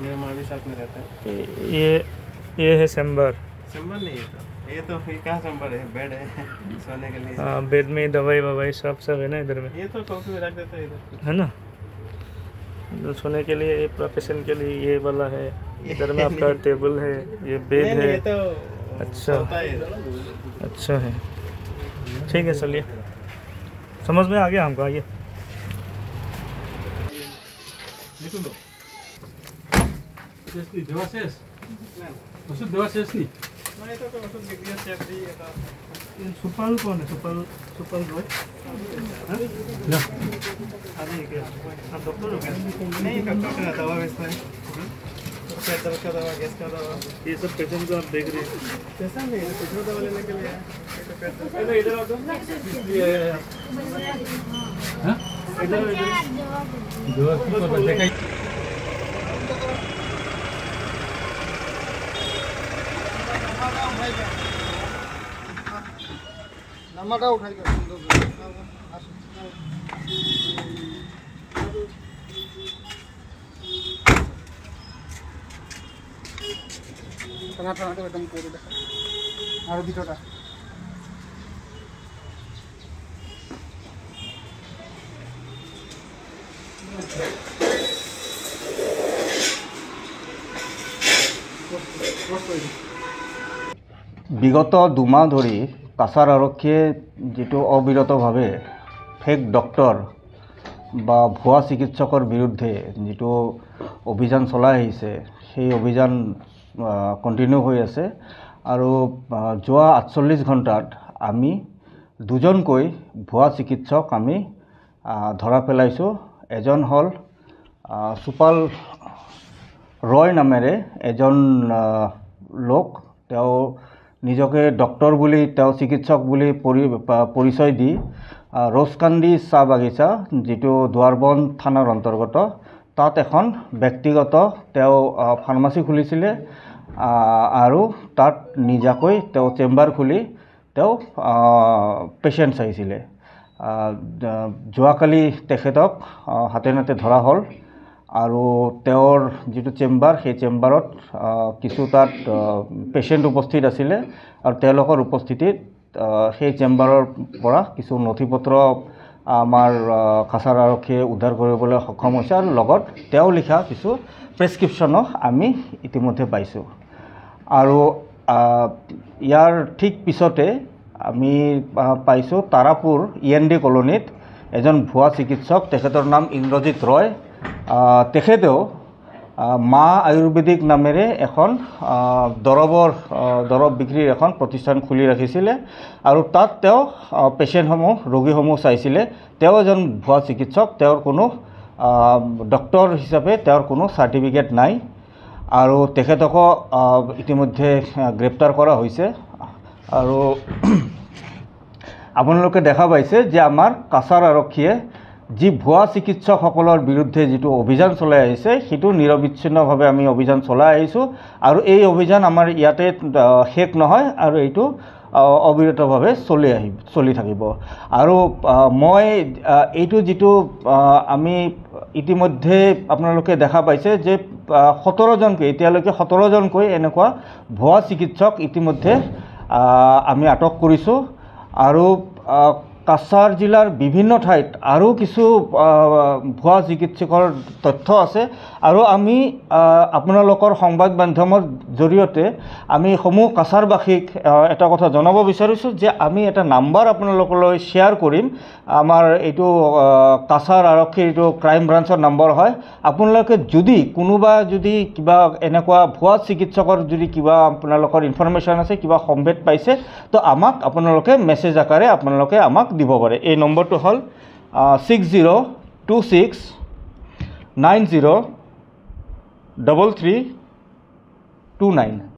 मेरा माँ भी साथ में रहता है। ये है चैम्बर। चैम्बर नहीं है ये तो फिर क्या चैम्बर है, बेड है सोने के लिए। हाँ, बेड में दवाई ववाई सब है ना इधर में। ये तो कॉफी में रख देता है इधर, है ना। इधर सोने के लिए ये पूरा पेशेंट के लिए ये वाला है। इधर में आपका टेबल है, ये बेड है। ये तो अच्छा अच्छा है, ठीक है चलिए, समझ में आ गया हमको। आइए देवा शेष ওষুধ দেওয়া শেষ নি नहीं तो ओषध लिख दिया चेक दी এটা सुपाल कौन है? सुपाल रॉय না अरे क्या आप डॉक्टर हो क्या? नहीं डॉक्टर का दवा बेचता है, पेट दर्द का दवा, गैस का दवा। ये सब पेशेंट को आप देख रहे हैं। कैसा नहीं है, कुछ दवा लेने के लिए इधर इधर आओ तो। হ্যাঁ इधर দেওয়া কি করবে দেখাই नंबर उठाई कर टमाटर एकदम করে দেখা আর দুটোটা বিগত দুমাহ ধৰি কাছাৰ আৰক্ষীয়ে যেটো অবিৰতভাৱে ফেক ডক্টৰ বা ভুৱা চিকিৎসকৰ বিৰুদ্ধে যেটো অভিযান চলাই আহিছে, সেই অভিযান কন্টিনিউ হৈ আছে। আৰু যোৱা 48 ঘণ্টাত আমি দুজনকৈ ভুৱা চিকিৎসক আমি ধৰা পেলাইছোঁ। এজন হ'ল সুপাল ৰয় নামেৰে এজন লোক, তেওঁ নিজকে ডক্টৰ বুলি, তেওঁ চিকিৎসক বুলি পৰিচয় দি ৰছকান্দি চাহ বাগিচা, যেটো দুৱাৰবন থানাৰ অন্তৰ্গত, তাত এখন ব্যক্তিগত তেওঁ ফাৰ্মাচী খুলিছিলে আৰু তাত নিজাকৈ তেওঁ চেম্বাৰ খুলি তেওঁ পেচেণ্ট চাইছিলে। যোৱাকালি তেখেতক হাতে নাতে ধৰা হ'ল আৰু তেওঁৰ যেটো চেম্বাৰ, সেই চেম্বাৰত কিছু তাত পেচেণ্ট উপস্থিত আছিলে আৰু তেওঁলোকৰ উপস্থিতিত সেই চেম্বাৰৰ পৰা কিছু নথিপত্ৰ আমাৰ কাছাৰ আৰক্ষীয়ে উদ্ধাৰ কৰিবলৈ সক্ষম হৈছে আৰু লগত তেওঁ লিখা কিছু প্ৰেছক্ৰিপশ্যনো আমি ইতিমধ্যে পাইছোঁ। আৰু ইয়াৰ ঠিক পিছতে আমি পাইছোঁ তাৰাপুৰ END কলনীত এজন ভুৱা চিকিৎসক, তেখেতৰ নাম ইন্দ্ৰজিৎ ৰয়। তেখেতেও মা আয়ুৰ্বেদিক নামেৰে এখন দৰৱ বিক্ৰীৰ এখন প্ৰতিষ্ঠান খুলি ৰাখিছিলে আৰু তাত তেওঁ পেচেণ্টসমূহ, ৰোগীসমূহ চাইছিলে। তেওঁ এজন ভুৱা চিকিৎসক, তেওঁৰ কোনো ডক্টৰ হিচাপে তেওঁৰ কোনো চাৰ্টিফিকেট নাই আৰু তেখেতকো ইতিমধ্যে গ্ৰেপ্তাৰ কৰা হৈছে। আৰু আপোনালোকে দেখা পাইছে যে আমাৰ কাছাৰ আৰক্ষীয়ে যি ভুৱা চিকিৎসকসকলৰ বিৰুদ্ধে যেটো অভিযান চলাই আহিছে, সেইটো নিৰবিচ্ছিন্নভাৱে আমি অভিযান চলাই আহিছোঁ আৰু এই অভিযান আমাৰ ইয়াতে শেষ নহয় আৰু এইটো অবিৰতভাৱে চলি থাকিব। আৰু মই এইটো যেটো আমি ইতিমধ্যে আপোনালোকে দেখা পাইছে যে 17জনকৈ, এতিয়ালৈকে 17জনকৈ এনেকুৱা ভুৱা চিকিৎসক ইতিমধ্যে আমি আটক কৰিছোঁ। আৰু কাছাৰ জিলাৰ বিভিন্ন ঠাইত আৰু কিছু ভুৱা চিকিৎসকৰ তথ্য আছে আৰু আমি আপোনালোকৰ সংবাদ মাধ্যমৰ জৰিয়তে আমি সমূহ কাছাৰবাসীক এটা কথা জনাব বিচাৰিছোঁ যে আমি এটা নাম্বাৰ আপোনালোকলৈ শ্বেয়াৰ কৰিম। আমাৰ এইটো কাছাৰ আৰক্ষীৰ এইটো ক্ৰাইম ব্ৰাঞ্চৰ নম্বৰ হয়। আপোনালোকে যদি কোনোবা যদি কিবা এনেকুৱা ভুৱা চিকিৎসকৰ যদি কিবা আপোনালোকৰ ইনফৰমেশ্যন আছে, কিবা সম্ভেদ পাইছে, তো আমাক আপোনালোকে মেছেজ আকাৰে আপোনালোকে আমাক দিব পাৰে। এই নম্বৰটো হ'ল 6026903329।